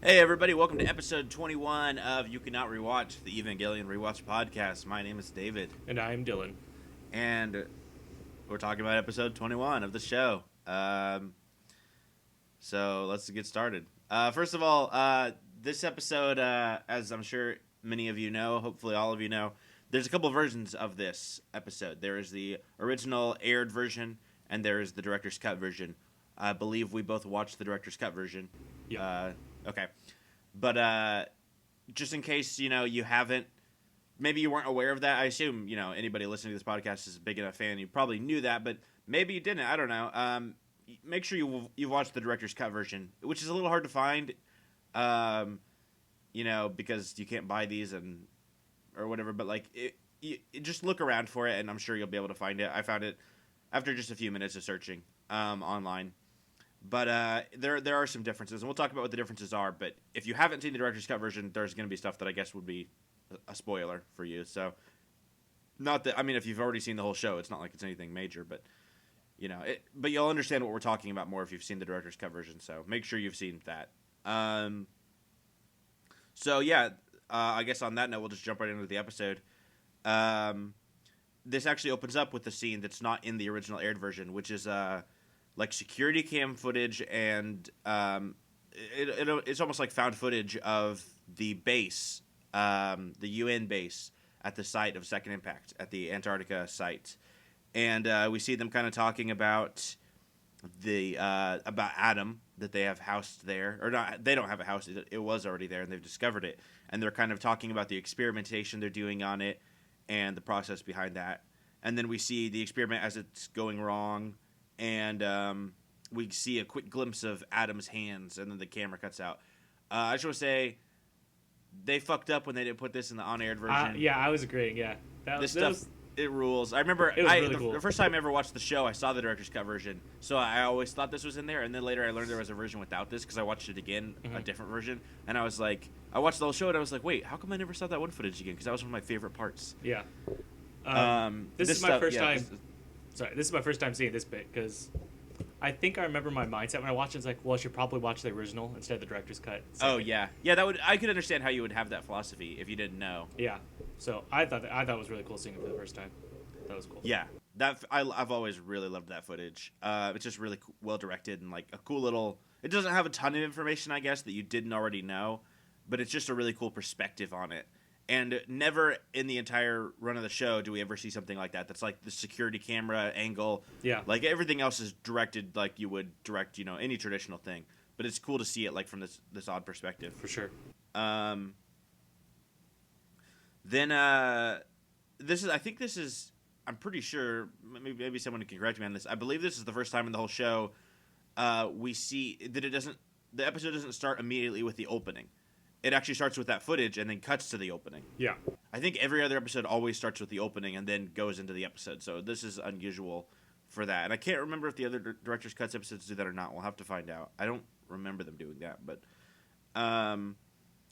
Hey everybody, welcome to episode 21 of You Cannot Rewatch, the Evangelion Rewatch podcast. My name is David, And I'm Dylan. and we're talking about episode 21 of the show. So let's get started. First of all, this episode, as I'm sure many of you know, hopefully all of you know, there's a couple of versions of this episode. There is the original aired version, and there is the director's cut version. I believe we both watched the director's cut version. Yeah. Okay. But just in case, you haven't, maybe you weren't aware of that. I assume, anybody listening to this podcast is a big enough fan. You probably knew that, but maybe you didn't. I don't know. Make sure you've watched the director's cut version, which is a little hard to find, because you can't buy these or whatever. But, just look around for it, and I'm sure you'll be able to find it. I found it after just a few minutes of searching online. But there are some differences, and we'll talk about what the differences are. But if you haven't seen the director's cut version, there's going to be stuff that I guess would be a spoiler for you. So, not that, if you've already seen the whole show, it's not like it's anything major. But but you'll understand what we're talking about more if you've seen the director's cut version. So make sure you've seen that. I guess on that note, we'll just jump right into the episode. This actually opens up with the scene that's not in the original aired version, which is security cam footage, and it's almost like found footage of the base, the UN base at the site of Second Impact at the Antarctica site, and we see them kind of talking about about Adam, that they have housed there, or not. They don't have a house; it was already there, and they've discovered it, and they're kind of talking about the experimentation they're doing on it and the process behind that, and then we see the experiment as it's going wrong. And we see a quick glimpse of Adam's hands, and then the camera cuts out. I just want to say, they fucked up when they didn't put this in the on-aired version. Yeah, I was agreeing. Yeah, it rules. I remember really cool. The first time I ever watched the show, I saw the director's cut version, so I always thought this was in there. And then later, I learned there was a version without this because I watched it again, a different version, and I was like, I watched the whole show, and I was like, wait, how come I never saw that one footage again? Because that was one of my favorite parts. Yeah. This is my first time. This is my first time seeing this bit, because I think I remember my mindset when I watched it. It's like, well, I should probably watch the original instead of the director's cut. Yeah. I could understand how you would have that philosophy if you didn't know. Yeah, so I thought it was really cool seeing it for the first time. That was cool. Yeah, I've always really loved that footage. It's just really well directed, and like a cool little. It doesn't have a ton of information, I guess, that you didn't already know, but it's just a really cool perspective on it. And never in the entire run of the show do we ever see something like that. That's like the security camera angle. Yeah. Like everything else is directed like you would direct, any traditional thing. But it's cool to see it like from this odd perspective. For sure. Then this is, I'm pretty sure, maybe someone can correct me on this. I believe this is the first time in the whole show we see that the episode doesn't start immediately with the opening. It actually starts with that footage and then cuts to the opening. Yeah. I think every other episode always starts with the opening and then goes into the episode. So this is unusual for that. And I can't remember if the other director's cuts episodes do that or not. We'll have to find out. I don't remember them doing that. But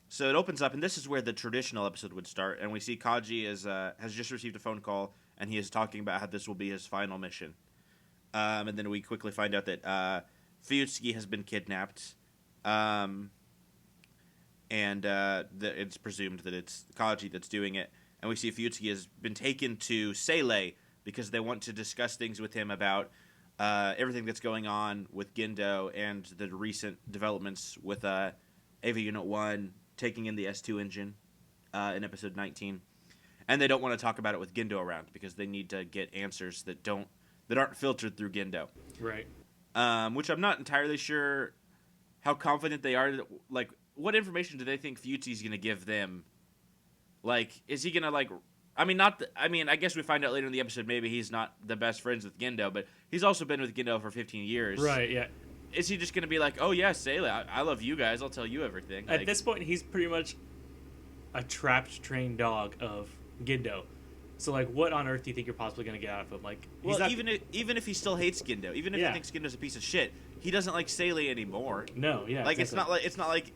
so it opens up, and this is where the traditional episode would start. And we see Kaji has just received a phone call, and he is talking about how this will be his final mission. And then we quickly find out that Fuyutsuki has been kidnapped. And it's presumed that it's Kaji that's doing it. And we see Fuyutsuki has been taken to Seilei because they want to discuss things with him about everything that's going on with Gendo and the recent developments with Eva Unit 1 taking in the S2 engine in episode 19. And they don't want to talk about it with Gendo around because they need to get answers that aren't filtered through Gendo. Right. Which I'm not entirely sure how confident they are. Like, what information do they think Fuyutsuki's going to give them? Like, is he going to, I guess we find out later in the episode maybe he's not the best friends with Gendo, but he's also been with Gendo for 15 years. Right, yeah. Is he just going to be like, oh, yeah, Seilei, I love you guys, I'll tell you everything? At this point, he's pretty much a trapped, trained dog of Gendo. So, what on earth do you think you're possibly going to get out of him? Even if he still hates Gendo, even if he thinks Gendo's a piece of shit, he doesn't like Seilei anymore. No, yeah, exactly. It's not like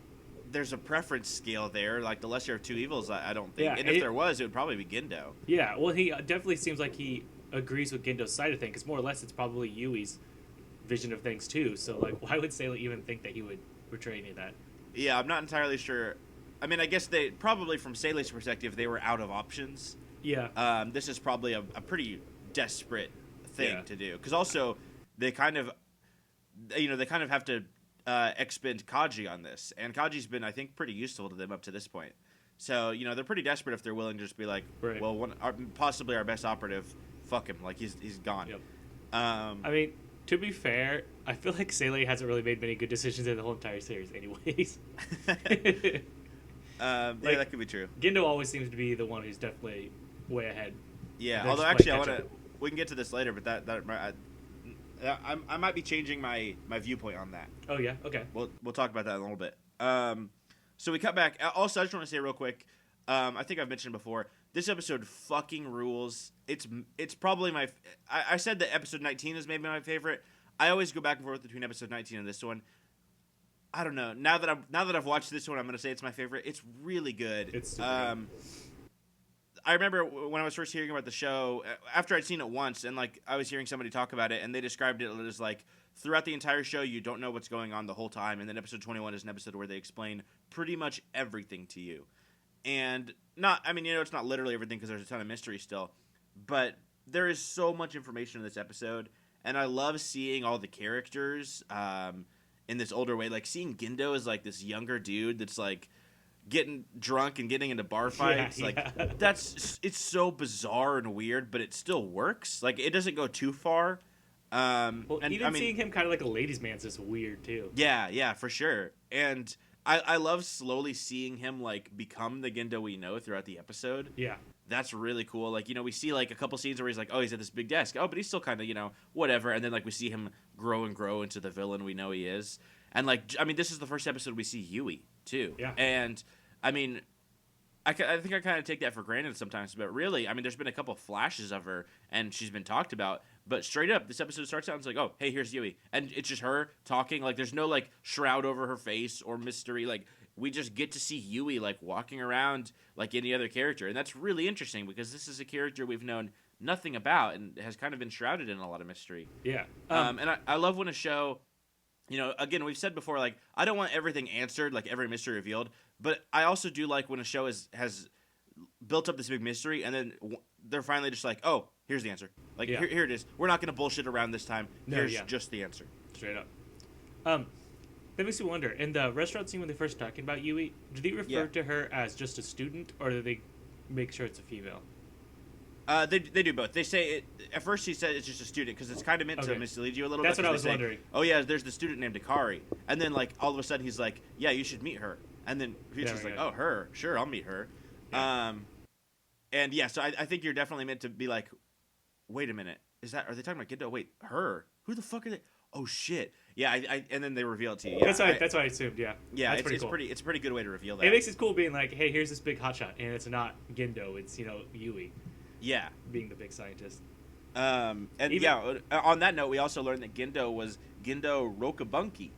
there's a preference scale there, like the lesser of two evils, I don't think. Yeah, and if there was, it would probably be Gendo. Yeah, well, he definitely seems like he agrees with Gendo's side of things, because more or less it's probably Yui's vision of things too. So, why would Seilei even think that he would portray any of that? Yeah, I'm not entirely sure. I mean, I guess they probably, from Seilei's perspective, they were out of options. Yeah. This is probably a pretty desperate thing to do, because also they kind of have to expend Kaji on this, and Kaji's been, I think, pretty useful to them up to this point. So they're pretty desperate if they're willing to just be like, right. well, possibly our best operative, fuck him, like he's gone. Yep. I mean, to be fair, I feel like Seilei hasn't really made many good decisions in the whole entire series, anyways. Yeah, that could be true. Gendo always seems to be the one who's definitely way ahead. Yeah, although actually, we can get to this later, but I might be changing my viewpoint on that. Oh yeah, okay. We'll talk about that in a little bit. So we cut back. Also, I just want to say real quick. I think I've mentioned before. This episode fucking rules. It's probably my. I said that episode 19 is maybe my favorite. I always go back and forth between episode 19 and this one. I don't know. Now that I've watched this one, I'm gonna say it's my favorite. It's really good. It's super good. I remember when I was first hearing about the show, after I'd seen it once, and like I was hearing somebody talk about it, and they described it as like throughout the entire show, you don't know what's going on the whole time, and then episode 21 is an episode where they explain pretty much everything to you, and it's not literally everything because there's a ton of mystery still, but there is so much information in this episode, and I love seeing all the characters in this older way, like seeing Gendo as like this younger dude that's like getting drunk and getting into bar fights. It's so bizarre and weird, but it still works. Like, it doesn't go too far. Seeing him kind of like a ladies' man is just weird too. Yeah, for sure. And I love slowly seeing him like become the Gendo we know throughout the episode. Yeah, that's really cool. Like, we see like a couple scenes where he's like, oh, he's at this big desk. Oh, but he's still kind of whatever. And then like we see him grow and grow into the villain we know he is. And like, this is the first episode we see Yui too. Yeah. And I think I kind of take that for granted sometimes, but really, there's been a couple flashes of her, and she's been talked about. But straight up, this episode starts out and it's like, oh, hey, here's Yui, and it's just her talking. Like, there's no like shroud over her face or mystery. Like, we just get to see Yui like walking around like any other character, and that's really interesting because this is a character we've known nothing about and has kind of been shrouded in a lot of mystery. Yeah. And I love when a show. Again, we've said before, like, I don't want everything answered, like every mystery revealed, but I also do like when a show has built up this big mystery and then they're finally just like, oh, here's the answer. Like, here it is. We're not going to bullshit around this time. Here's just the answer. Straight up. That makes me wonder, in the restaurant scene when they first talking about Yui, do they refer to her as just a student, or do they make sure it's a female? They do both. They say it at first. He said it's just a student because it's kind of meant to mislead you a little bit. That's what I was wondering. Oh yeah, there's the student named Akari, and then like all of a sudden he's like, yeah, you should meet her, and then Fuyutsuki's like, oh, her, sure, I'll meet her. Yeah. And yeah, so I think you're definitely meant to be like, wait a minute, are they talking about Gendo? Wait, her? Who the fuck are they? Oh shit. Yeah, and then they reveal it to you. Yeah, that's what I assumed. Yeah. Yeah, that's it's cool. It's a pretty good way to reveal that. It makes it cool being like, hey, here's this big hotshot, and it's not Gendo, it's Yui. Yeah, being the big scientist. On that note, we also learned that Gendo was Gendo Rokubunki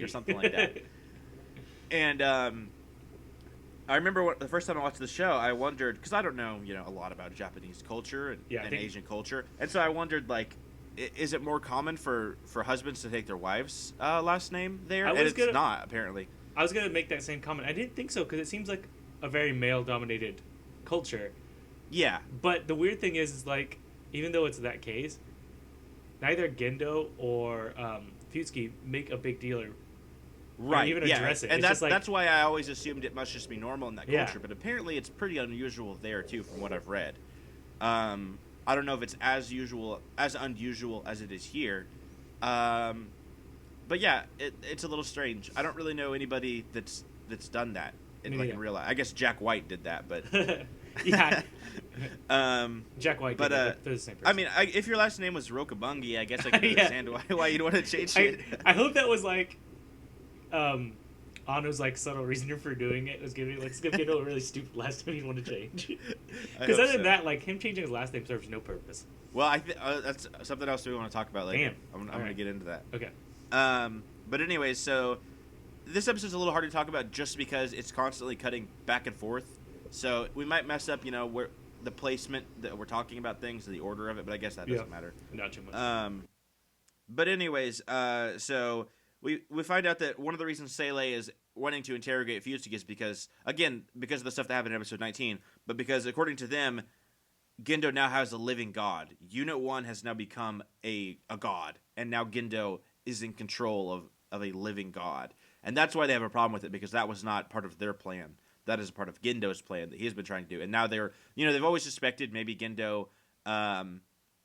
or something like that. And I remember the first time I watched the show, I wondered, because I don't know, a lot about Japanese culture and Asian culture, and so I wondered, like, is it more common for husbands to take their wives' last name there? And it's not, apparently. I was gonna make that same comment. I didn't think so because it seems like a very male-dominated culture. Yeah. But the weird thing is like, even though it's that case, neither Gendo or Fuyutsuki make a big deal or even address it. And that's why I always assumed it must just be normal in that culture. But apparently it's pretty unusual there, too, from what I've read. I don't know if it's as unusual as it is here. But yeah, it's a little strange. I don't really know anybody that's done that in real life. I guess Jack White did that, but... Yeah. Jack White. But they're the same person. if your last name was Rokubungi, I guess I can understand why you'd want to change it. I hope that was like, Ano's like subtle reason for doing it was giving a really stupid last name he'd want to change. Because other than that, like him changing his last name serves no purpose. Well, that's something else we want to talk about later. Damn. I'm going to get into that. Okay. But anyways, so this episode's a little hard to talk about just because it's constantly cutting back and forth. So we might mess up, where the placement that we're talking about things, the order of it, but I guess that doesn't matter. Not too much. But anyways, so we find out that one of the reasons Seilei is wanting to interrogate Fuyutsuki is because of the stuff that happened in episode 19, but because according to them, Gendo now has a living god. Unit 1 has now become a god, and now Gendo is in control of a living god. And that's why they have a problem with it, because that was not part of their plan. That is a part of Gendo's plan that he's been trying to do. And now they've always suspected maybe Gendo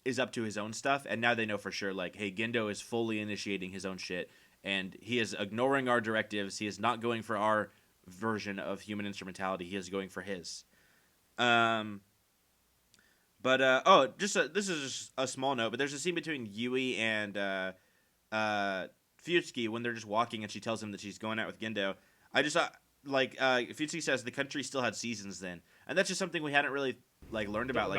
is up to his own stuff, and now they know for sure, like, hey, Gendo is fully initiating his own shit, and he is ignoring our directives. He is not going for our version of human instrumentality. He is going for his. This is just a small note, but there's a scene between Yui and Fuyutsuki when they're just walking, and she tells him that she's going out with Gendo. I just Fuyutsuki says the country still had seasons then, and that's just something we hadn't really learned about.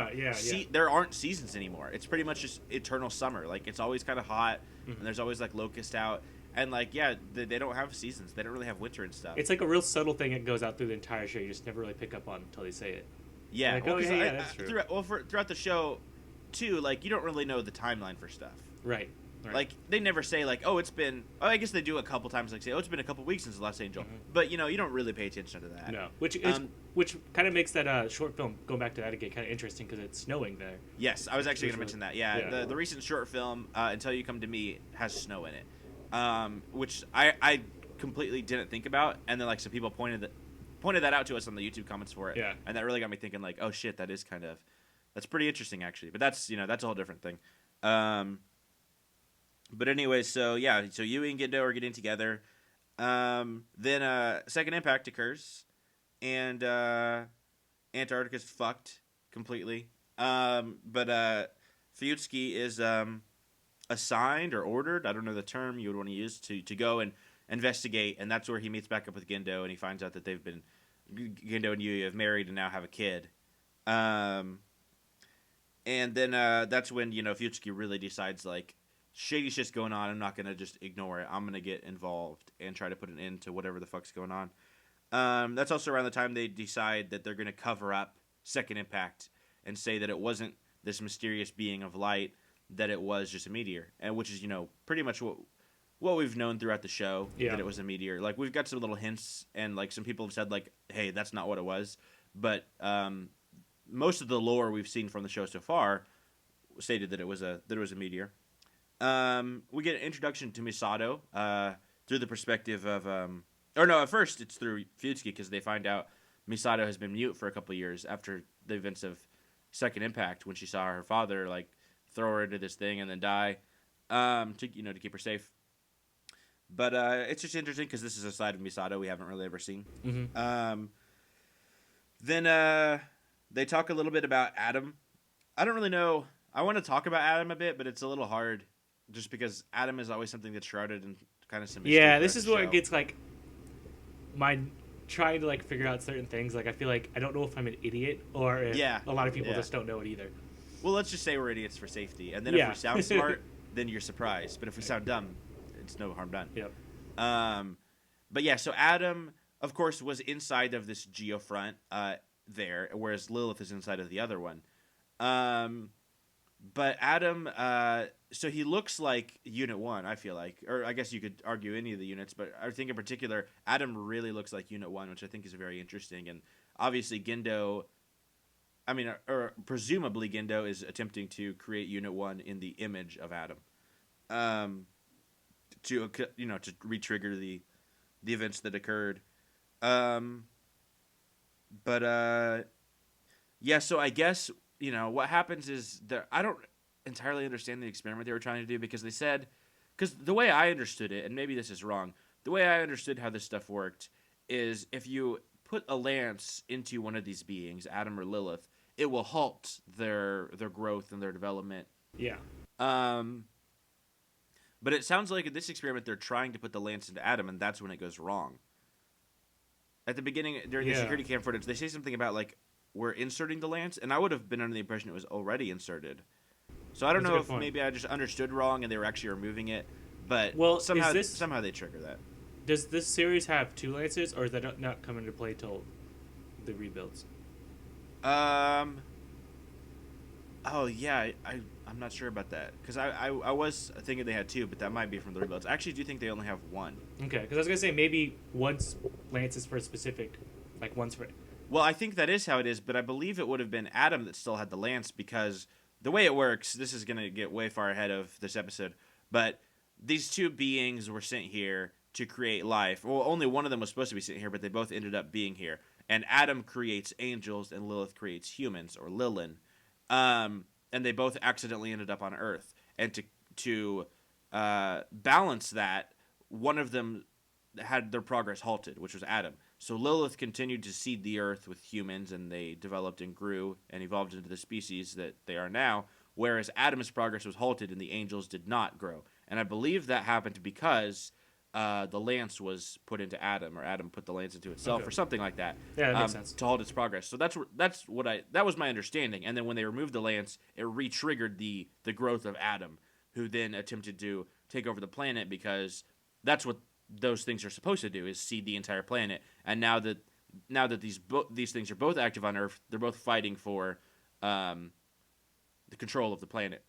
There aren't seasons anymore. It's pretty much just eternal summer. Like, it's always kind of hot, and there's always locust out, and they don't have seasons. They don't really have winter and stuff. It's like a real subtle thing that goes out through the entire show. You just never really pick up on until they say it. Yeah, that's true. Throughout the show, too, you don't really know the timeline for stuff. Right. They never say, it's been... Oh, I guess they do a couple times, say, it's been a couple weeks since the last Angel. Mm-hmm. But, you don't really pay attention to that. No. Which kind of makes that short film, going back to that again, kind of interesting, because it's snowing there. Yes, I was actually going to mention that. Yeah, the recent short film, Until You Come to Me, has snow in it. Which I completely didn't think about, and then, some people pointed that out to us on the YouTube comments for it. Yeah. And that really got me thinking, oh shit, that's pretty interesting actually. But that's a whole different thing. But anyway, so Yui and Gendo are getting together. Then Second Impact occurs, and Antarctica's fucked completely. But Fuyutsuki is assigned or ordered, I don't know the term you would want to use, to go and investigate, and that's where he meets back up with Gendo, and he finds out that Gendo and Yui have married and now have a kid. And then that's when, Fuyutsuki really decides, shady shit's going on, I'm not going to just ignore it. I'm going to get involved and try to put an end to whatever the fuck's going on. That's also around the time they decide that they're going to cover up Second Impact and say that it wasn't this mysterious being of light, that it was just a meteor, and which is, pretty much what we've known throughout the show, that it was a meteor. We've got some little hints, and some people have said hey, that's not what it was. But most of the lore we've seen from the show so far stated that it was a meteor. We get an introduction to Misato through the perspective of at first it's through Fuyutsuki, because they find out Misato has been mute for a couple of years after the events of Second Impact, when she saw her father throw her into this thing and then die, to keep her safe. But it's just interesting because this is a side of Misato we haven't really ever seen. Mm-hmm. Then they talk a little bit about Adam. I don't really know. I want to talk about Adam a bit, but it's a little hard just because Adam is always something that's shrouded in kind of some mystery. Yeah, this is where it gets my trying to figure out certain things. I feel I don't know if I'm an idiot or if a lot of people just don't know it either. Well, let's just say we're idiots for safety, and then if we sound smart, then you're surprised. But if we sound dumb, it's no harm done. Yep. But yeah, so Adam, of course, was inside of this geofront there, whereas Lilith is inside of the other one. But Adam, so he looks like Unit 1, I feel like. Or I guess you could argue any of the units, but I think in particular, Adam really looks like Unit 1, which I think is very interesting. And obviously Gendo, or presumably Gendo is attempting to create Unit 1 in the image of Adam. To re-trigger the events that occurred. So I guess, what happens is I don't entirely understand the experiment they were trying to do, because they said, because the way I understood it, and maybe this is wrong, the way I understood how this stuff worked is if you put a lance into one of these beings, Adam or Lilith, it will halt their growth and their development. Yeah. But it sounds like in this experiment they're trying to put the lance into Adam, and that's when it goes wrong. At the beginning, during the security cam footage, they say something about we're inserting the lance, and I would have been under the impression it was already inserted. So I don't know if maybe I just understood wrong and they were actually removing it, but somehow they trigger that. Does this series have two lances, or is that not come into play till the rebuilds? Oh yeah, I'm not sure about that because I was thinking they had two, but that might be from the rebuilds. I actually do think they only have one. Okay, because I was gonna say maybe once lance is for a specific, like one's for. Well, I think that is how it is, but I believe it would have been Adam that still had the lance because the way it works, this is gonna get way far ahead of this episode, but these two beings were sent here to create life. Well, only one of them was supposed to be sent here, but they both ended up being here. And Adam creates angels, and Lilith creates humans, or Lilin. And they both accidentally ended up on Earth. And to balance that, one of them had their progress halted, which was Adam. So Lilith continued to seed the Earth with humans, and they developed and grew and evolved into the species that they are now. Whereas Adam's progress was halted, and the angels did not grow. And I believe that happened because the lance was put into Adam, or Adam put the lance into itself, or something like that. Yeah, that makes sense. To halt its progress. So that was my understanding. And then when they removed the lance, it re-triggered the growth of Adam, who then attempted to take over the planet because that's what those things are supposed to do, is seed the entire planet. And now that these things are both active on Earth, they're both fighting for the control of the planet.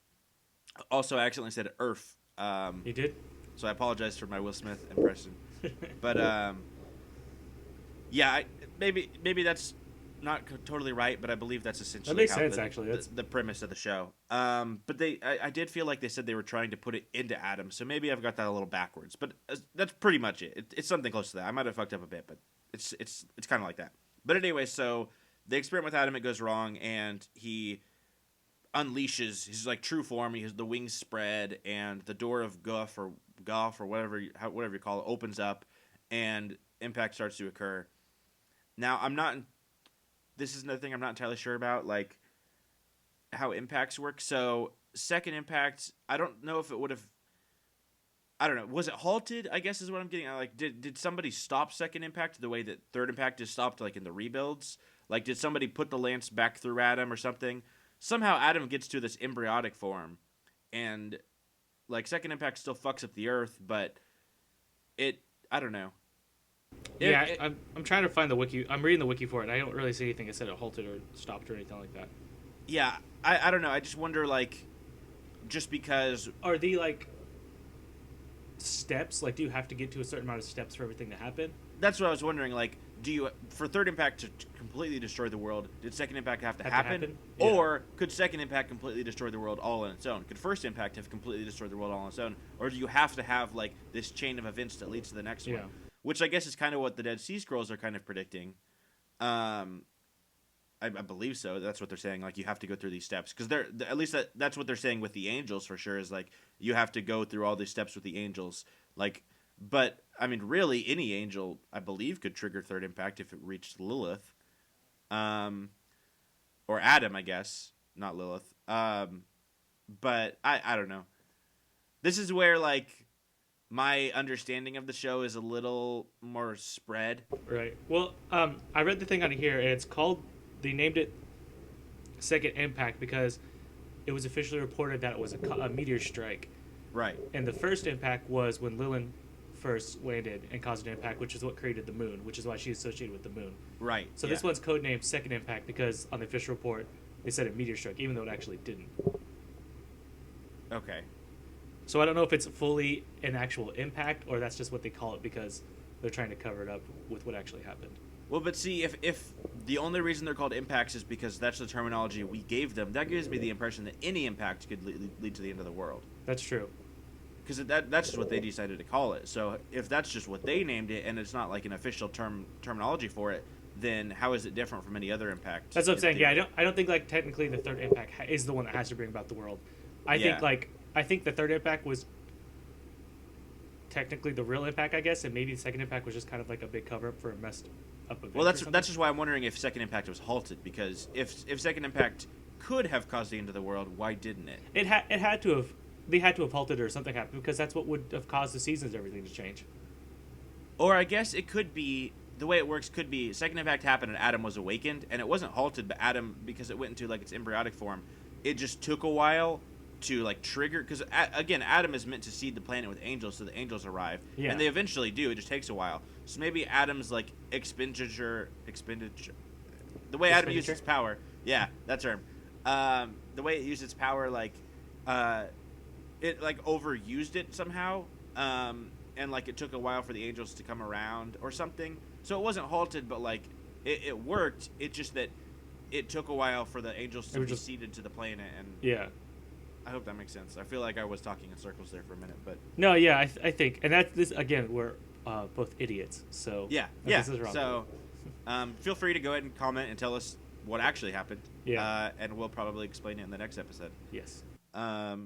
Also, I accidentally said Earth. You did? So I apologize for my Will Smith impression. But yeah, maybe that's not totally right, but I believe that's essentially that makes sense. Actually, that's the premise of the show. But I did feel like they said they were trying to put it into Adam, so maybe I've got that a little backwards. But that's pretty much it. It's something close to that. I might have fucked up a bit, but it's kind of like that. But anyway, so they experiment with Adam. It goes wrong, and he unleashes his like true form. He has the wings spread, and the door of Goff or whatever you call it opens up, and impact starts to occur. Now this is another thing I'm not entirely sure about, like how impacts work. So second impact, I don't know if it would have. I don't know. Was it halted? I guess is what I'm getting at. Like, did somebody stop second impact the way that third impact is stopped, like in the rebuilds? Like, did somebody put the lance back through Adam or something? Somehow Adam gets to this embryonic form, and like second impact still fucks up the Earth, but I don't know. I'm trying to find the wiki. I'm reading the wiki for it. I don't really see anything that said it halted or stopped or anything like that. Yeah, I don't know. I just wonder, like, just because are the like steps, like, do you have to get to a certain amount of steps for everything to happen? That's what I was wondering. Like, do you, for third impact to completely destroy the world, did second impact have to happen? Yeah. Or could second impact completely destroy the world all on its own? Could first impact have completely destroyed the world all on its own? Or do you have to have, like, this chain of events that leads to the next one? Which I guess is kind of what the Dead Sea Scrolls are kind of predicting. I believe so. That's what they're saying. Like, you have to go through these steps. Because at least that's what they're saying with the angels for sure, is like, you have to go through all these steps with the angels. Like, but, I mean, really, any angel, I believe, could trigger third impact if it reached Lilith. Or Adam, I guess. Not Lilith. But, I don't know. This is where, like, my understanding of the show is a little more spread. Right. Well, I read the thing on here, and it's called... They named it Second Impact because it was officially reported that it was a meteor strike. Right. And the first impact was when Lilin first landed and caused an impact, which is what created the moon, which is why she's associated with the moon. Right. So this one's codenamed Second Impact because on the official report they said a meteor strike, even though it actually didn't. Okay. So I don't know if it's fully an actual impact or that's just what they call it because they're trying to cover it up with what actually happened. Well, but see, if the only reason they're called impacts is because that's the terminology we gave them, that gives me the impression that any impact could lead to the end of the world. That's true. Because that's just what they decided to call it. So if that's just what they named it and it's not like an official terminology for it, then how is it different from any other impact? That's what I'm saying. Yeah, I don't think like technically the third impact is the one that has to bring about the world. I think the third impact was technically the real impact, I guess, and maybe the second impact was just kind of like a big cover up for a messed up event. Well, that's just why I'm wondering if second impact was halted, because if second impact could have caused the end of the world, why didn't it? It had to have. They had to have halted it or something happened because that's what would have caused the seasons and everything to change. Or I guess it could be the way it works. Could be second impact happened and Adam was awakened, and it wasn't halted, but Adam, because it went into like its embryonic form, it just took a while to like trigger, because again, Adam is meant to seed the planet with angels, so the angels arrive, and they eventually do. It just takes a while. So maybe Adam's like expenditure, the way Adam uses his power, that term, the way it used its power, like, it like overused it somehow, and like it took a while for the angels to come around or something. So it wasn't halted, but like it worked. It just that it took a while for the angels to be seeded to the planet, and yeah. I hope that makes sense. I feel like I was talking in circles there for a minute, but no, yeah, I think, and that's this again. We're both idiots, so yeah. So feel free to go ahead and comment and tell us what actually happened. Yeah, and we'll probably explain it in the next episode. Yes. But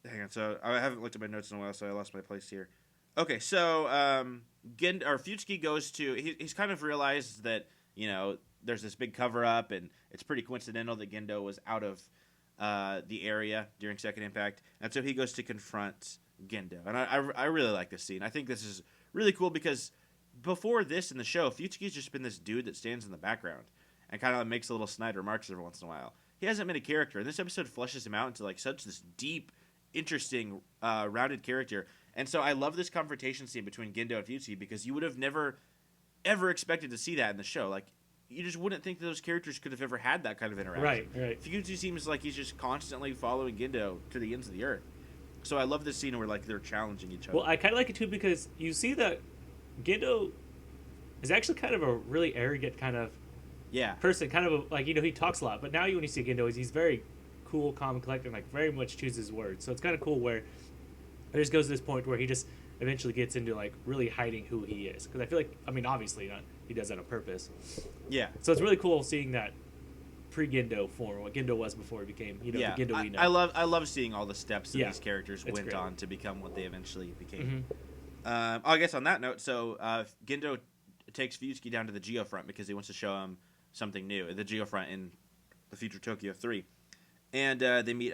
hang on. So I haven't looked at my notes in a while, so I lost my place here. Okay, so Fuyutsuki goes to. He's kind of realized that there's this big cover up, and it's pretty coincidental that Gendo was out of the area during Second Impact, and so he goes to confront Gendo. And I really like this scene. I think this is really cool because before this in the show, Fuyutsuki's just been this dude that stands in the background and kind of makes little snide remarks every once in a while. He hasn't been a character, and this episode fleshes him out into like such this deep, interesting, rounded character. And so I love this confrontation scene between Gendo and Fuyutsuki because you would have never, ever expected to see that in the show. Like, you just wouldn't think that those characters could have ever had that kind of interaction. Right. Fuyutsuki seems like he's just constantly following Gendo to the ends of the earth. So I love this scene where like they're challenging each other. Well, I kind of like it too because you see that Gendo is actually kind of a really arrogant kind of person, kind of like he talks a lot. But now when you see Gendo, he's very cool, calm, and collected, and like very much chooses his words. So it's kind of cool where it just goes to this point where he just eventually gets into like really hiding who he is. Because I feel like, I mean, obviously not, he does that on purpose. Yeah. So it's really cool seeing that pre-Gendo form, what Gendo was before he became, the Gendo we know. I love seeing all the steps that these characters went on to become what they eventually became. I guess on that note, so Gendo takes Fuyutsuki down to the Geofront because he wants to show him something new, the Geofront in the future Tokyo 3. And they meet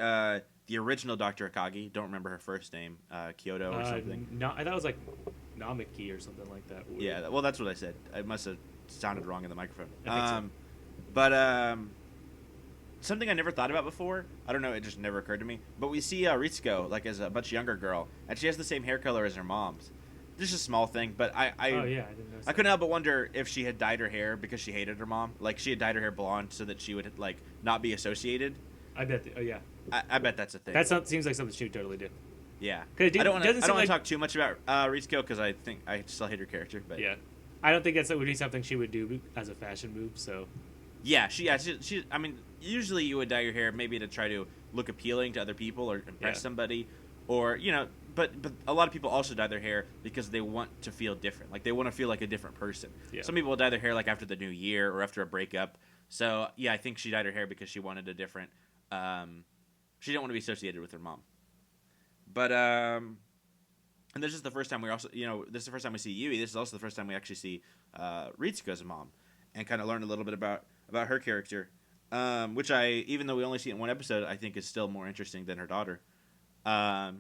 the original Dr. Akagi. Don't remember her first name, Kyoto or something. No, I thought it was like Namiki or something like that. Weird. Yeah, well, that's what I said. I must have sounded wrong in the microphone. I think so. But something I never thought about before, I don't know, it just never occurred to me, but we see Ritsuko, like, as a much younger girl, and she has the same hair color as her mom's. This is a small thing, but I didn't notice I couldn't help but wonder if she had dyed her hair because she hated her mom. Like, she had dyed her hair blonde so that she would, like, not be associated. I bet. Yeah. I bet that's a thing. Seems like something she would totally do. Yeah. I don't want to talk too much about Ritsuko because I think I still hate her character. But yeah, I don't think that would be something she would do as a fashion move. So. Yeah, she. I mean, usually you would dye your hair maybe to try to look appealing to other people or impress somebody, or But a lot of people also dye their hair because they want to feel different. Like, they want to feel like a different person. Yeah. Some people will dye their hair like after the new year or after a breakup. So yeah, I think she dyed her hair because she wanted a different. She didn't want to be associated with her mom. But and this is the first time this is the first time we see Yui. This is also the first time we actually see Ritsuko's mom, and kind of learn a little bit about her character, which even though we only see it in one episode, I think is still more interesting than her daughter. So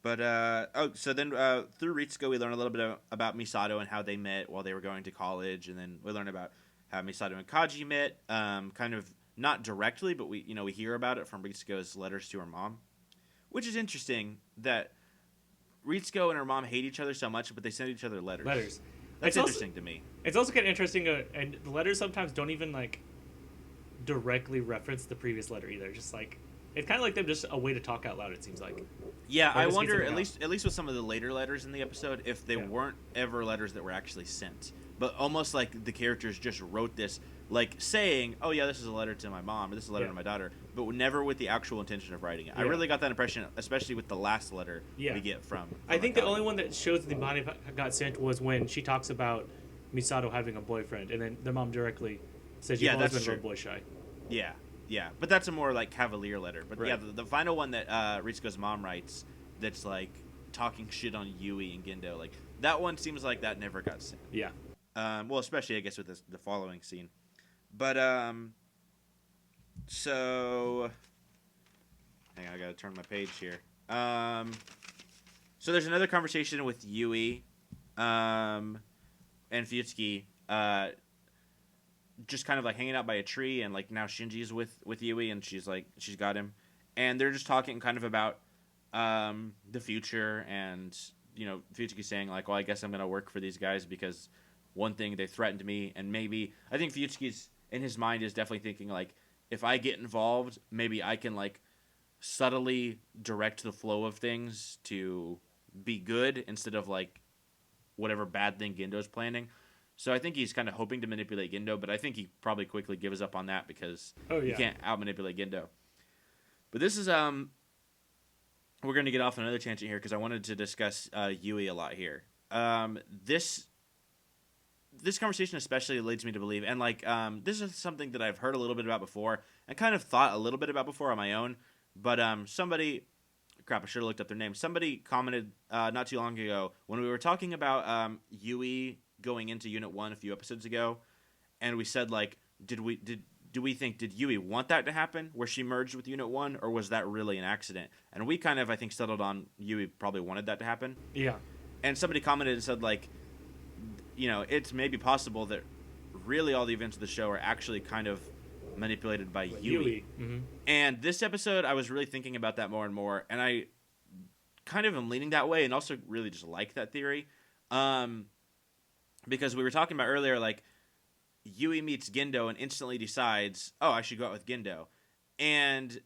then through Ritsuko, we learn a little bit about Misato and how they met while they were going to college, and then we learn about how Misato and Kaji met, kind of not directly, but we hear about it from Ritsuko's letters to her mom, which is interesting that Ritsuko and her mom hate each other so much, but they send each other letters. That's interesting to me. It's also kind of interesting, and the letters sometimes don't even like directly reference the previous letter either. Just like it's kind of like them just a way to talk out loud. It seems like. Yeah, I wonder at least with some of the later letters in the episode if they weren't ever letters that were actually sent, but almost like the characters just wrote this, like saying, "Oh yeah, this is a letter to my mom," or "This is a letter to my daughter," but never with the actual intention of writing it. I really got that impression, especially with the last letter we get from I think the only one that shows that the body got sent was when she talks about Misato having a boyfriend, and then their mom directly says, "You've always been a little boy shy." Yeah, but that's a more like cavalier letter. But the final one that Ritsuko's mom writes, that's like talking shit on Yui and Gendo, like that one seems like that never got sent. Yeah. Well, especially I guess with the following scene, but so hang on, I gotta turn my page here. So there's another conversation with Yui, and Fuyutsuki, just kind of like hanging out by a tree, and like now Shinji's with Yui, and she's got him, and they're just talking kind of about the future, and Fuyutsuki saying like, well, I guess I'm gonna work for these guys because one thing they threatened me, and maybe I think Fuyutsuki's in his mind is definitely thinking like, if I get involved, maybe I can like subtly direct the flow of things to be good instead of like whatever bad thing Gendo's planning. So I think he's kind of hoping to manipulate Gendo, but I think he probably quickly gives up on that because you can't out manipulate Gendo. But this is we're going to get off on another tangent here because I wanted to discuss Yui a lot here. This conversation especially leads me to believe, and like this is something that I've heard a little bit about before and kind of thought a little bit about before on my own. But somebody, crap, I should have looked up their name. Somebody commented not too long ago when we were talking about Yui going into Unit 1 a few episodes ago, and we said like, did Yui want that to happen where she merged with Unit 1, or was that really an accident? And we kind of, I think, settled on Yui probably wanted that to happen. Yeah. And somebody commented and said like, you know, it's maybe possible that really all the events of the show are actually kind of manipulated by Yui. Mm-hmm. And this episode, I was really thinking about that more and more, and I kind of am leaning that way, and also really just like that theory, because we were talking about earlier, like Yui meets Gendo and instantly decides, oh, I should go out with Gendo, and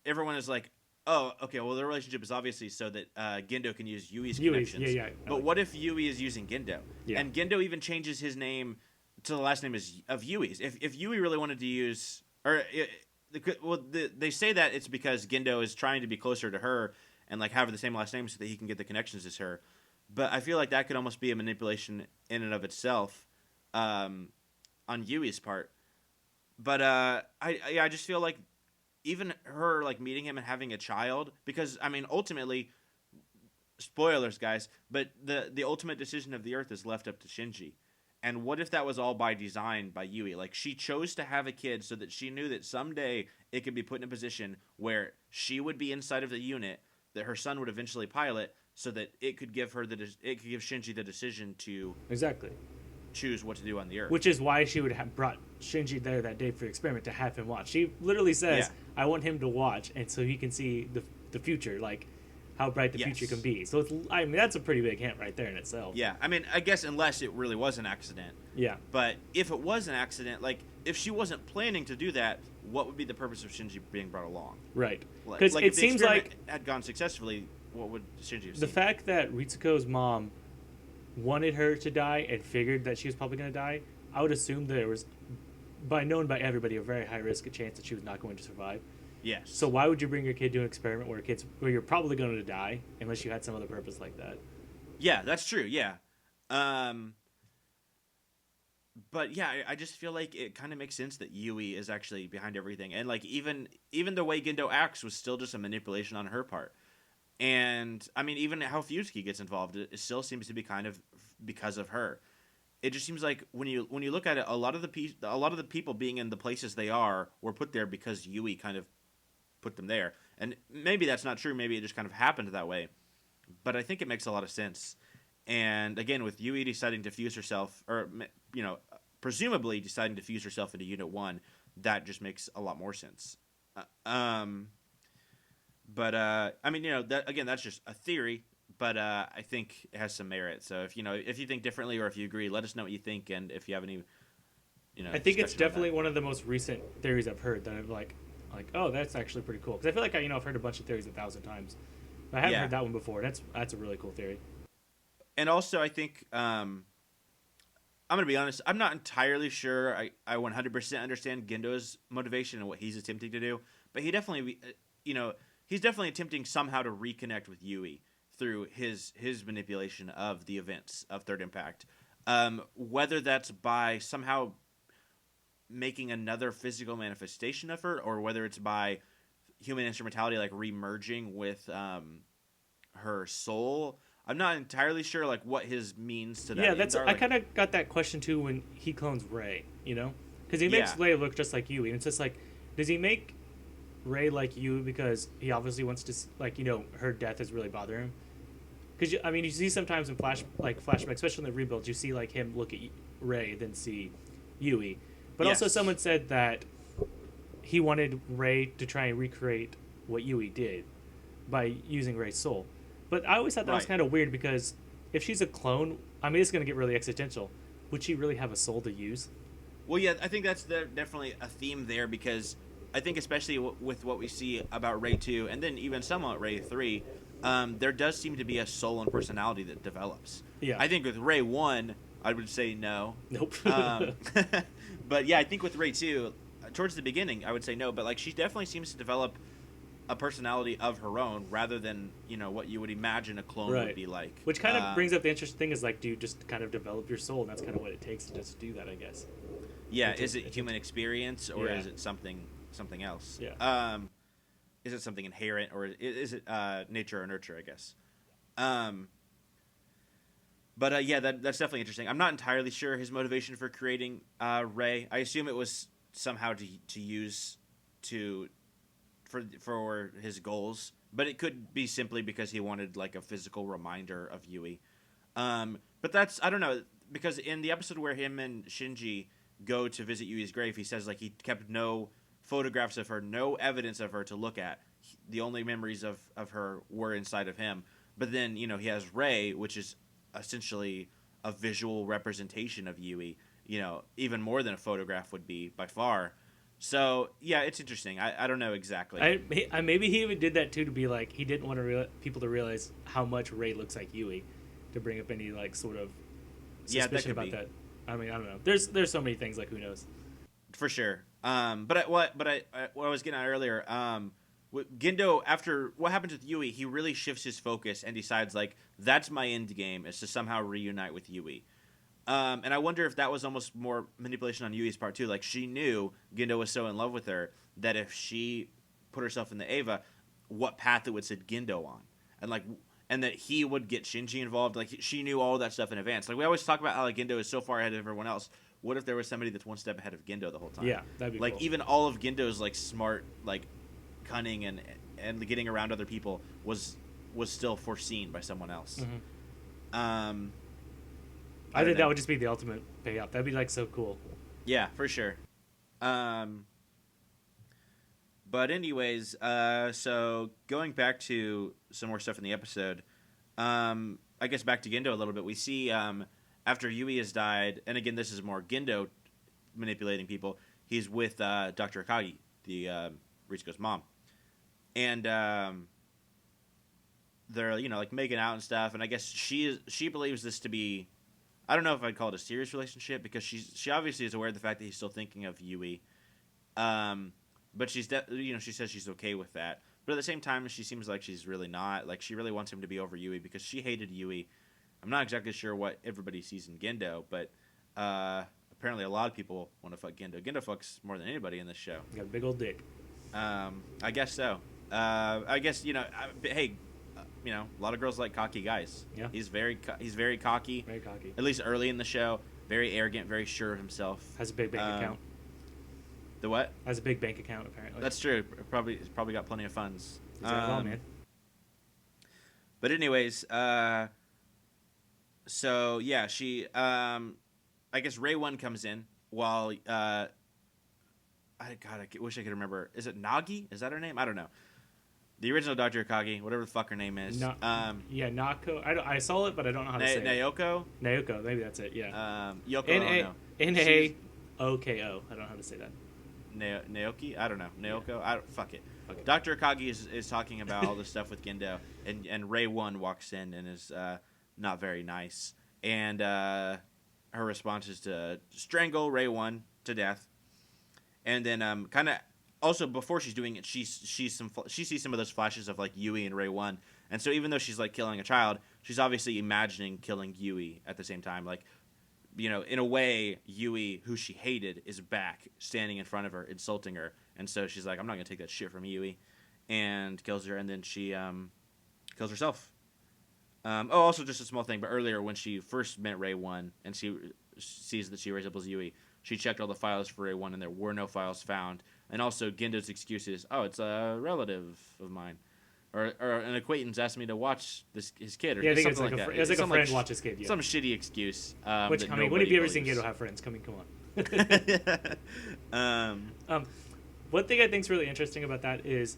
everyone is like, oh, okay, well, the relationship is obviously so that Gendo can use Yui's connections. Yeah. But what if Yui is using Gendo? Yeah. And Gendo even changes his name to the last name of Yui's. If Yui really wanted to use, they say that it's because Gendo is trying to be closer to her and like have the same last name so that he can get the connections as her. But I feel like that could almost be a manipulation in and of itself on Yui's part. But I just feel like even her like meeting him and having a child, because I mean ultimately, spoilers guys, but the ultimate decision of the Earth is left up to Shinji. And what if that was all by design by Yui? Like, she chose to have a kid so that she knew that someday it could be put in a position where she would be inside of the unit that her son would eventually pilot, so that it could give Shinji the decision to choose what to do on the Earth. Which is why she would have brought Shinji there that day for the experiment to have him watch. She literally says, "I want him to watch, and so he can see the future, like how bright the future can be." So that's a pretty big hint right there in itself. Yeah, I mean, I guess unless it really was an accident. Yeah. But if it was an accident, like if she wasn't planning to do that, what would be the purpose of Shinji being brought along? Right. Because it seems like had gone successfully. What would Shinji have seen? The fact that Ritsuko's mom wanted her to die and figured that she was probably going to die, I would assume that it was, known by everybody, a very high risk chance that she was not going to survive. Yes. So why would you bring your kid to an experiment where you're probably going to die unless you had some other purpose like that? Yeah, that's true. Yeah. But yeah, I just feel like it kind of makes sense that Yui is actually behind everything, and like even the way Gendo acts was still just a manipulation on her part. And I mean, even how Fuyutsuki gets involved, it still seems to be kind of because of her. It just seems like when you look at it, a lot of the people being in the places they are were put there because Yui kind of put them there. And maybe that's not true. Maybe it just kind of happened that way. But I think it makes a lot of sense. And again, with Yui deciding to fuse herself, or presumably deciding to fuse herself into Unit 1, that just makes a lot more sense. But I mean, that again, that's just a theory, but I think it has some merit. So if you think differently or if you agree, let us know what you think, and if you have any, I think it's definitely one of the most recent theories I've heard that I'm like, oh, that's actually pretty cool. Because I feel like I've heard a bunch of theories 1,000 times. But I haven't heard that one before. That's a really cool theory. And also, I think I'm gonna be honest. I'm not entirely sure. I 100% understand Gendo's motivation and what he's attempting to do, but he definitely, he's definitely attempting somehow to reconnect with Yui through his manipulation of the events of Third Impact. Whether that's by somehow making another physical manifestation of her, or whether it's by human instrumentality, like remerging with her soul. I'm not entirely sure like what his means to that. Yeah, I kind of got that question too when he clones Rei, because he makes Rei look just like Yui, and it's just like, does he make Rei like you because he obviously wants to, her death is really bothering him? Because you see sometimes in flashbacks, especially in the rebuilds, you see like him look at Rei then see Yui, but also someone said that he wanted Rei to try and recreate what Yui did by using Rei's soul. But I always thought that was kind of weird, because if she's a clone, it's going to get really existential. Would she really have a soul to use? Well, yeah, I think that's definitely a theme there because I think especially with what we see about Ray 2 and then even somewhat Ray 3, there does seem to be a soul and personality that develops. Yeah. I think with Ray 1, I would say no. Nope. But yeah, I think with Ray 2, towards the beginning, I would say no. But like she definitely seems to develop a personality of her own rather than what you would imagine a clone would be like. Which kind of brings up the interesting thing is like, do you just kind of develop your soul? And that's kind of what it takes to just do that, I guess. Yeah, is it human experience or is it something else? Yeah. Is it something inherent or is it nature or nurture? I guess. But yeah, that's definitely interesting. I'm not entirely sure his motivation for creating Rey. I assume it was somehow to use for his goals, but it could be simply because he wanted like a physical reminder of Yui. But that's, I don't know, because in the episode where him and Shinji go to visit Yui's grave, he says like he kept no photographs of her, no evidence of her to look at. The only memories of her were inside of him. But then, he has Rey, which is essentially a visual representation of Yui, even more than a photograph would be by far. So, yeah, it's interesting. I don't know exactly. Maybe he even did that, too, to be like, he didn't want people to realize how much Rey looks like Yui, to bring up any, like, sort of suspicion about that. I mean, I don't know. There's so many things, like, who knows? For sure. What I was getting at earlier, Gendo, after what happens with Yui, he really shifts his focus and decides, like, that's my end game, is to somehow reunite with Yui. And I wonder if that was almost more manipulation on Yui's part, too. Like, she knew Gendo was so in love with her that if she put herself in the Eva, what path it would set Gendo on. And that he would get Shinji involved. Like, she knew all that stuff in advance. Like, we always talk about how, like, Gendo is so far ahead of everyone else. What if there was somebody that's one step ahead of Gendo the whole time? Yeah, that'd be like, cool. even all of Gendo's, like, smart, like, cunning and getting around other people was still foreseen by someone else. Mm-hmm. I think that would just be the ultimate payoff. That'd be like so cool. Yeah, for sure. But anyways, so going back to some more stuff in the episode, I guess back to Gendo a little bit. We see after Yui has died, and again this is more Gendo manipulating people. He's with Dr. Akagi, the Ritsuko's mom, and they're like making out and stuff. And I guess she believes this to be, I don't know if I'd call it a serious relationship because she obviously is aware of the fact that he's still thinking of Yui, but she's she says she's okay with that. But at the same time, she seems like she's really not. Like she really wants him to be over Yui because she hated Yui. I'm not exactly sure what everybody sees in Gendo, but apparently a lot of people want to fuck Gendo. Gendo fucks more than anybody in this show. Got a big old dick. I guess so. I guess hey. A lot of girls like cocky guys. Yeah. He's very cocky. Very cocky. At least early in the show, very arrogant, very sure of himself. Has a big bank account. The what? Has a big bank account apparently. That's true. He's probably got plenty of funds. He's got it all, man. But anyways, so yeah, she I guess Ray 1 comes in while I wish I could remember. Is it Nagi? Is that her name? I don't know. The original Dr. Akagi, whatever the fuck her name is. Yeah, Nako. I saw it, but I don't know how to say Naoko? it. Naoko, maybe that's it, yeah. Yoko N-A-O-K-O. I don't know how to say that. Naoki? I don't know. Naoko? Fuck it. Dr. Akagi is talking about all this stuff with Gendo, and Ray 1 walks in and is not very nice. And her response is to strangle Ray 1 to death. And then kind of... Also, before she's doing it, she sees some of those flashes of like Yui and Ray 1, and so even though she's like killing a child, she's obviously imagining killing Yui at the same time. Like, in a way, Yui, who she hated, is back, standing in front of her, insulting her, and so she's like, "I'm not gonna take that shit from Yui," and kills her, and then she kills herself. Also just a small thing, but earlier when she first met Ray 1 and she sees that she resembles Yui, she checked all the files for Ray 1 and there were no files found. And also Gendo's excuse is, oh, it's a relative of mine. Or an acquaintance asked me to watch his kid. Or yeah, I think something it's like that. It's like a friend watch his kid, yeah. Some shitty excuse. Which, I mean, when have you ever seen Gendo have friends? Come on. One thing I think is really interesting about that is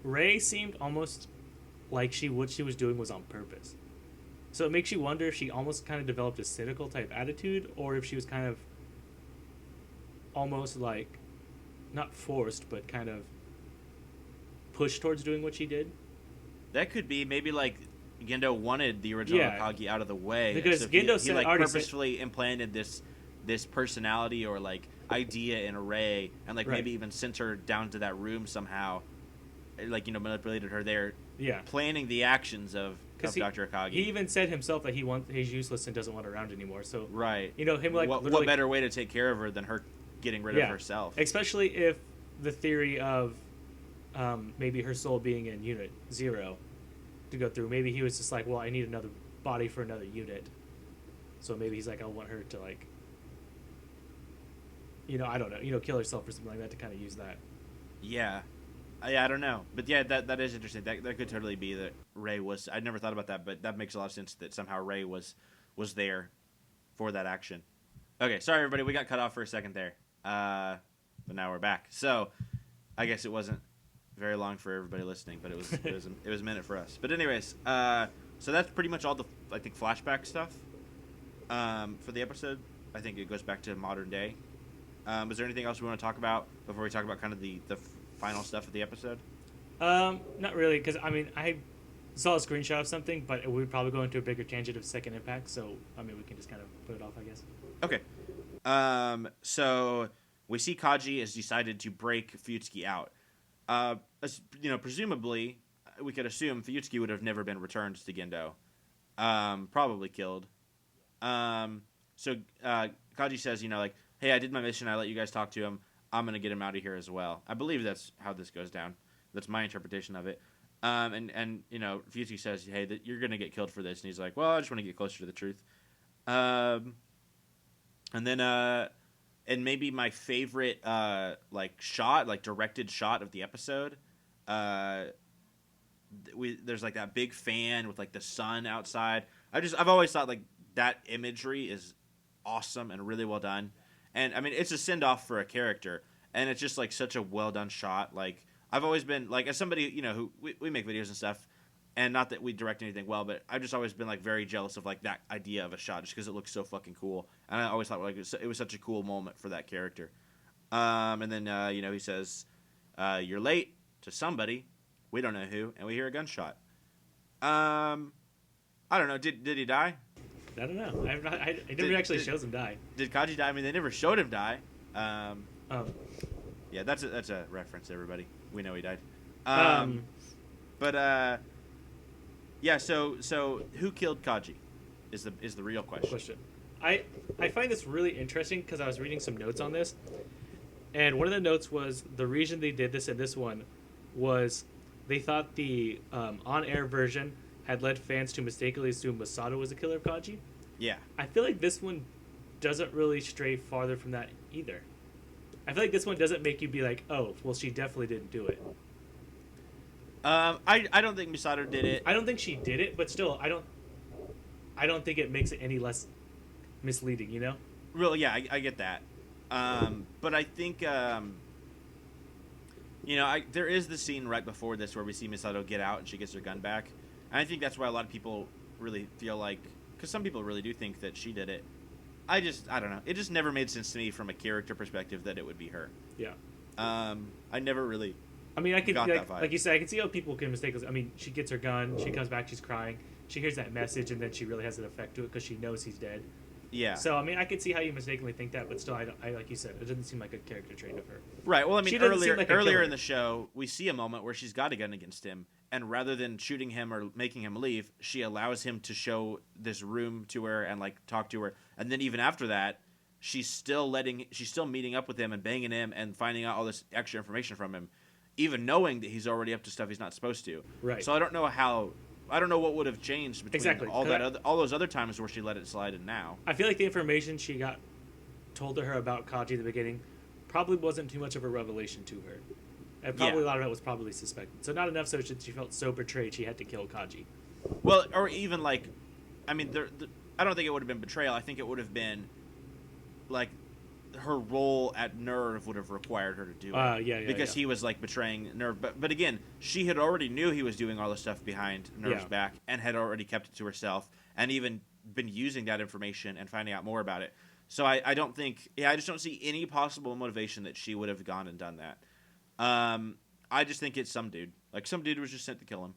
Ray seemed almost like what she was doing was on purpose. So it makes you wonder if she almost kind of developed a cynical type attitude, or if she was kind of almost like not forced, but kind of pushed towards doing what she did. That could be maybe like Gendo wanted the original Akagi out of the way because so Gendo he like purposefully implanted this personality or like idea in Rei and like maybe even sent her down to that room somehow, like manipulated her there. Yeah, planning the actions of Dr. Akagi. He even said himself that he's useless and doesn't want her around anymore. So him like what better way to take care of her than her getting rid of herself? Especially if the theory of maybe her soul being in Unit 0 to go through. Maybe he was just like, well, I need another body for another unit. So maybe he's like, I want her to like, I don't know, kill herself or something like that to kind of use that. Yeah. I don't know. But yeah, that is interesting. That could totally be that Rei was... I never thought about that, but that makes a lot of sense that somehow Rei was there for that action. Okay, sorry everybody, we got cut off for a second there. But now we're back. So, I guess it wasn't very long for everybody listening, but it was a minute for us. But anyways, so that's pretty much all the, I think, flashback stuff for the episode. I think it goes back to modern day. Is there anything else we want to talk about before we talk about kind of the final stuff of the episode? Not really, because I saw a screenshot of something, but it would probably go into a bigger tangent of Second Impact, so we can just kind of put it off, I guess. Okay. So we see Kaji has decided to break Fuyutsuki out. Presumably, we could assume Fuyutsuki would have never been returned to Gendo. Probably killed. So Kaji says, like, hey, I did my mission, I let you guys talk to him, I'm going to get him out of here as well. I believe that's how this goes down. That's my interpretation of it. And Fuyutsuki says, hey, you're going to get killed for this. And he's like, well, I just want to get closer to the truth. And then, and maybe my favorite, directed shot of the episode, there's like that big fan with like the sun outside. I've always thought like that imagery is awesome and really well done. And it's a send off for a character, and it's just like such a well done shot. Like I've always been like, as somebody who we make videos and stuff, and not that we direct anything well, but I've just always been like very jealous of like that idea of a shot just because it looks so fucking cool. And I always thought like it was such a cool moment for that character. And then he says, "You're late to somebody, we don't know who," and we hear a gunshot. I don't know. Did he die? I don't know. It never actually shows him die. Did Kaji die? They never showed him die. Yeah, that's a reference, everybody. We know he died. Yeah. So who killed Kaji? Is the real question. I find this really interesting because I was reading some notes on this, and one of the notes was the reason they did this in this one was they thought the on-air version had led fans to mistakenly assume Masato was the killer of Kaji. Yeah. I feel like this one doesn't really stray farther from that either. I feel like this one doesn't make you be like, oh, well, she definitely didn't do it. I don't think Masato did it. I don't think she did it, but still, I don't think it makes it any less misleading, Really, yeah, I get that. But I think, there is the scene right before this where we see Masato get out and she gets her gun back. And I think that's why a lot of people really feel like, because some people really do think that she did it. I don't know. It just never made sense to me from a character perspective that it would be her. Yeah. I never really. I could like you said, I can see how people can mistake. She gets her gun, she comes back, she's crying, she hears that message, and then she really has an effect to it because she knows he's dead. Yeah. So I could see how you mistakenly think that, but still, I like you said, it doesn't seem like a character trait of her. Right. Well, earlier in the show, we see a moment where she's got a gun against him, and rather than shooting him or making him leave, she allows him to show this room to her and like talk to her, and then even after that, she's still meeting up with him and banging him and finding out all this extra information from him, even knowing that he's already up to stuff he's not supposed to. Right. So I don't know what would have changed between all those other times where she let it slide and now. I feel like the information she got told to her about Kaji at the beginning probably wasn't too much of a revelation to her. And probably a lot of it was probably suspected. So not enough so she felt so betrayed she had to kill Kaji. Well, or even like, I don't think it would have been betrayal. I think it would have been like her role at Nerve would have required her to do it. Because he was like betraying Nerve. But again, she had already knew he was doing all this stuff behind Nerve's back and had already kept it to herself and even been using that information and finding out more about it. So I don't think, I just don't see any possible motivation that she would have gone and done that. I just think it's some dude. Like, some dude was just sent to kill him.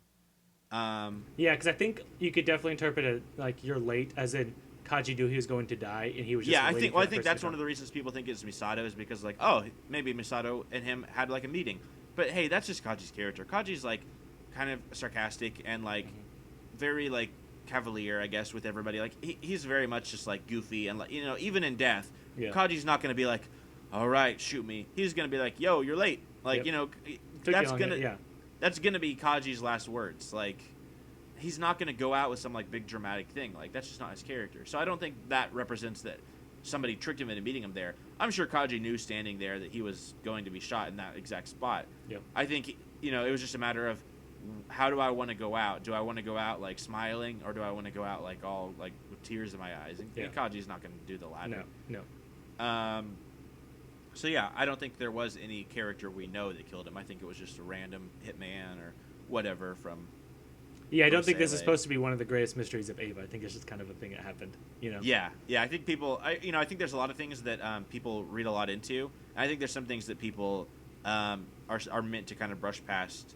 Yeah, because I think you could definitely interpret it like you're late, as in Kaji knew he was going to die, and he was just I think that's one of the reasons people think it's Misato, is because, like, oh, maybe Misato and him had, like, a meeting. But, hey, that's just Kaji's character. Kaji's, like, kind of sarcastic and, like, very, like, cavalier, I guess, with everybody. Like, he's very much just, like, goofy, and, like, you know, even in death, Kaji's not going to be like, all right, shoot me. He's going to be like, yo, you're late. Like, you know, that's gonna be Kaji's last words. Like, he's not gonna go out with some, like, big dramatic thing. Like, that's just not his character. So I don't think that represents that somebody tricked him into meeting him there. I'm sure Kaji knew standing there that he was going to be shot in that exact spot. Yep. I think, you know, it was just a matter of, how do I want to go out? Do I want to go out, like, smiling, or do I want to go out, like, all, like, with tears in my eyes? And Kaji's not gonna do the latter. No. So, yeah, I don't think there was any character we know that killed him. I think it was just a random hitman or whatever from... Yeah, I don't think this is supposed to be one of the greatest mysteries of Eva. I think it's just kind of a thing that happened, you know? Yeah, I think people... I think there's a lot of things that people read a lot into. I think there's some things that people are meant to kind of brush past.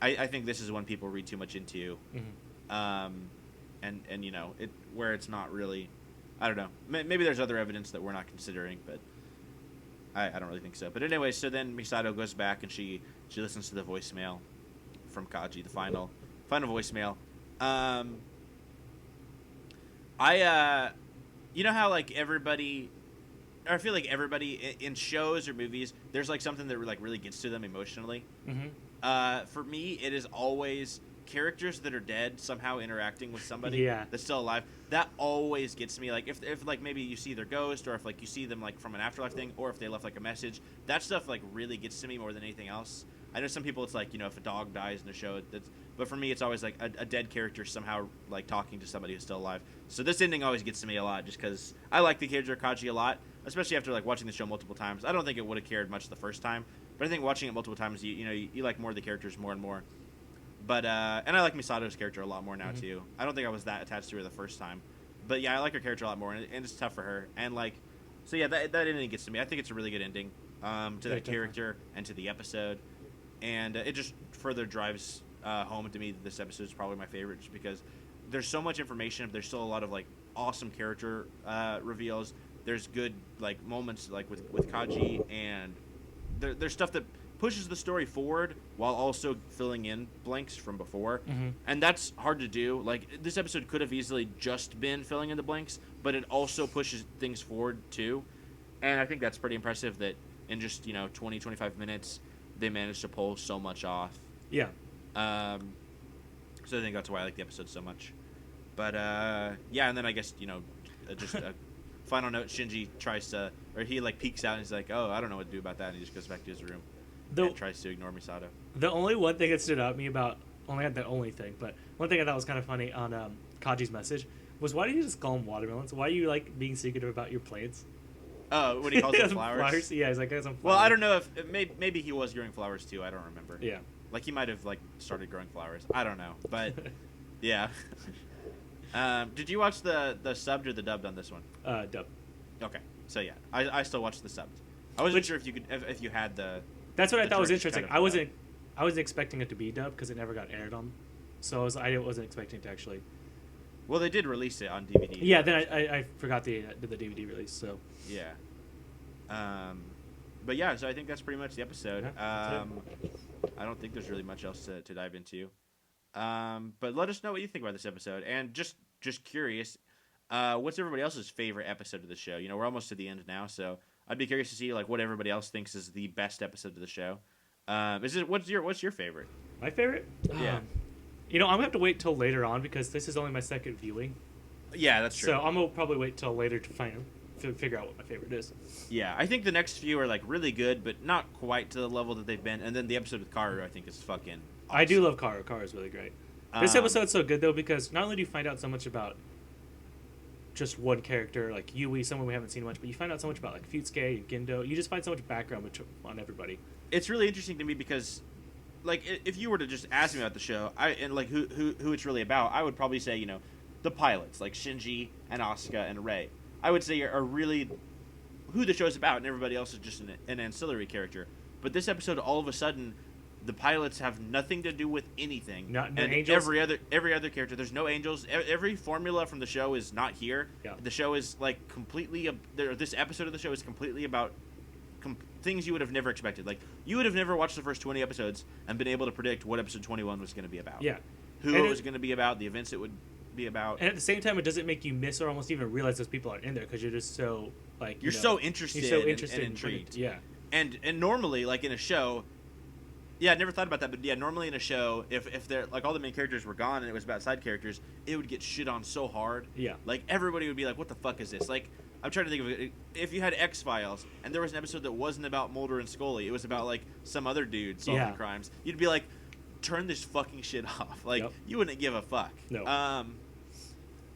I think this is one people read too much into. And you know, where it's not really... I don't know. Maybe there's other evidence that we're not considering, but... I don't really think so. But anyway, so then Misato goes back and she listens to the voicemail from Kaji, the final voicemail. You know how, like, everybody, or I feel like everybody in shows or movies, there's, like, something that, like, really gets to them emotionally. For me, it is always characters that are dead somehow interacting with somebody that's still alive. That always gets me. Like, if like maybe you see their ghost, or if, like, you see them, like, from an afterlife thing, or if they left, like, a message, that stuff, like, really gets to me more than anything else. I know some people, it's like, you know, if a dog dies in the show, but for me, it's always like a dead character somehow, like, talking to somebody who's still alive. So this ending always gets to me a lot, just because I like the character Kaji a lot, especially after, like, watching the show multiple times. I don't think it would have cared much the first time, but I think watching it multiple times, you like more of the characters more and more. But and I like Misato's character a lot more now too. I don't think I was that attached to her the first time, but yeah, I like her character a lot more, and it's tough for her. And, like, so yeah, that ending gets to me. I think it's a really good ending to that character and to the episode, and it just further drives home to me that this episode is probably my favorite, just because there's so much information. There's still a lot of, like, awesome character reveals. There's good, like, moments, like, with Kaji, and there's stuff that pushes the story forward while also filling in blanks from before. And that's hard to do. Like, this episode could have easily just been filling in the blanks, but it also pushes things forward too. And I think that's pretty impressive that in just, 20, 25 minutes, they managed to pull so much off. Yeah. So I think that's why I like the episode so much. But, yeah, and then I guess, just a final note, Shinji tries to, or he, like, peeks out and he's like, oh, I don't know what to do about that, and he just goes back to his room. And tries to ignore Misato. The only one thing that stood out to me about, only not the only thing, but one thing I thought was kind of funny on Kaji's message was, why do you just call them watermelons? Why are you, like, being secretive about your plants? Oh, when he calls them flowers? Yeah, he's like, some flowers. Well, I don't know if, maybe he was growing flowers too, I don't remember. Yeah. Like, he might have, like, started growing flowers. I don't know, but, yeah. Did you watch the subbed or the dubbed on this one? Dubbed. Okay, so yeah, I still watched the subbed. I wasn't sure if you had the... That's what I thought was interesting. I wasn't expecting it to be dubbed because it never got aired on, so I wasn't expecting it to actually. Well, they did release it on DVD. Yeah, then I forgot they did the DVD release. So yeah. But yeah, so I think that's pretty much the episode. Yeah, I don't think there's really much else to dive into. But let us know what you think about this episode, and just curious, what's everybody else's favorite episode of the show? We're almost to the end now, so I'd be curious to see, like, what everybody else thinks is the best episode of the show. What's your favorite? My favorite? Yeah. I'm gonna have to wait till later on because this is only my second viewing. Yeah, that's true. So I'm gonna probably wait till later to figure out what my favorite is. Yeah, I think the next few are, like, really good, but not quite to the level that they've been. And then the episode with Karu, I think, is fucking awesome. I do love Karu. Karu's really great. This episode's so good though because not only do you find out so much about just one character, like Yui, someone we haven't seen much, but you find out so much about, like, Fuyutsuki and Gendo. You just find so much background on everybody. It's really interesting to me because, like, if you were to just ask me about the show, and like who it's really about, I would probably say, the pilots, like Shinji and Asuka and Rei. I would say are really who the show's about, and everybody else is just an ancillary character. But this episode, all of a sudden, the pilots have nothing to do with anything. No and angels? every other character, there's no angels. Every formula from the show is not here. Yeah. The show is like completely. This episode of the show is completely about things you would have never expected. Like you would have never watched the first 20 episodes and been able to predict what episode 21 was going to be about. Yeah. Who it was going to be about, the events it would be about. And at the same time, it doesn't make you miss or almost even realize those people are in there because you're just so like you're so interested. You're so interested and intrigued. Yeah. And normally, like in a show, yeah, I never thought about that, but yeah, normally in a show, if they're like all the main characters were gone and it was about side characters, it would get shit on so hard. Yeah. Like everybody would be like, "What the fuck is this?" Like I'm trying to think of it. If you had X-Files and there was an episode that wasn't about Mulder and Scully, it was about like some other dude solving crimes, you'd be like, turn this fucking shit off. Like you wouldn't give a fuck. No.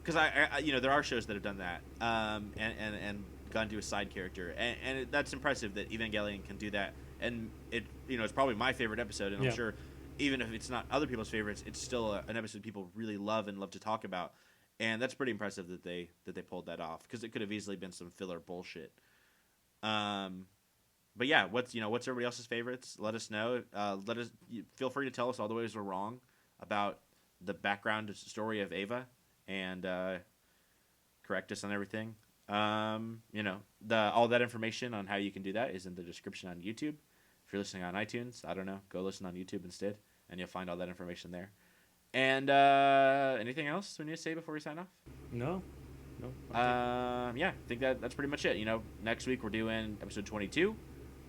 Because I there are shows that have done that. And gone to a side character, and that's impressive that Evangelion can do that. And it's probably my favorite episode, and I'm sure even if it's not other people's favorites, it's still an episode people really love and love to talk about. And that's pretty impressive that they pulled that off, because it could have easily been some filler bullshit. But yeah, what's everybody else's favorites? Let us know. Feel free to tell us all the ways we're wrong about the background story of Ava, and correct us on everything. All that information on how you can do that is in the description on YouTube. If you're listening on iTunes, I don't know, go listen on YouTube instead, and you'll find all that information there. And anything else we need to say before we sign off? No. I think that's pretty much it. Next week we're doing episode 22.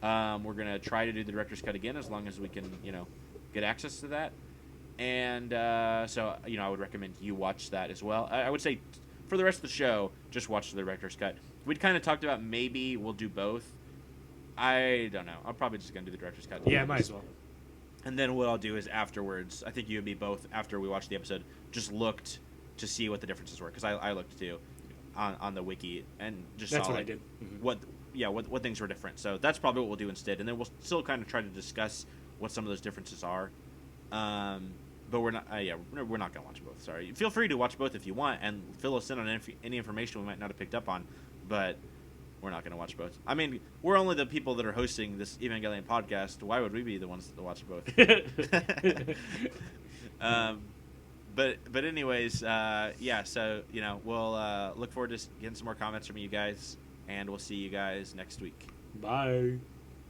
We're gonna try to do the director's cut again, as long as we can, get access to that. And so I would recommend you watch that as well. I would say for the rest of the show, just watch the director's cut. We'd kind of talked about maybe we'll do both. I don't know. I'm probably just gonna do the director's cut. Yeah, might as well. And then what I'll do is afterwards, I think you and me both, after we watched the episode, just looked to see what the differences were, because I looked too on the wiki and just that's saw what I did. Mm-hmm. what things were different. So that's probably what we'll do instead, and then we'll still kind of try to discuss what some of those differences are. But we're not. We're not gonna watch both. Sorry. Feel free to watch both if you want, and fill us in on any information we might not have picked up on. But we're not gonna watch both. I mean, we're only the people that are hosting this Evangelion podcast. Why would we be the ones that watch both? But anyways, So we'll look forward to getting some more comments from you guys, and we'll see you guys next week. Bye.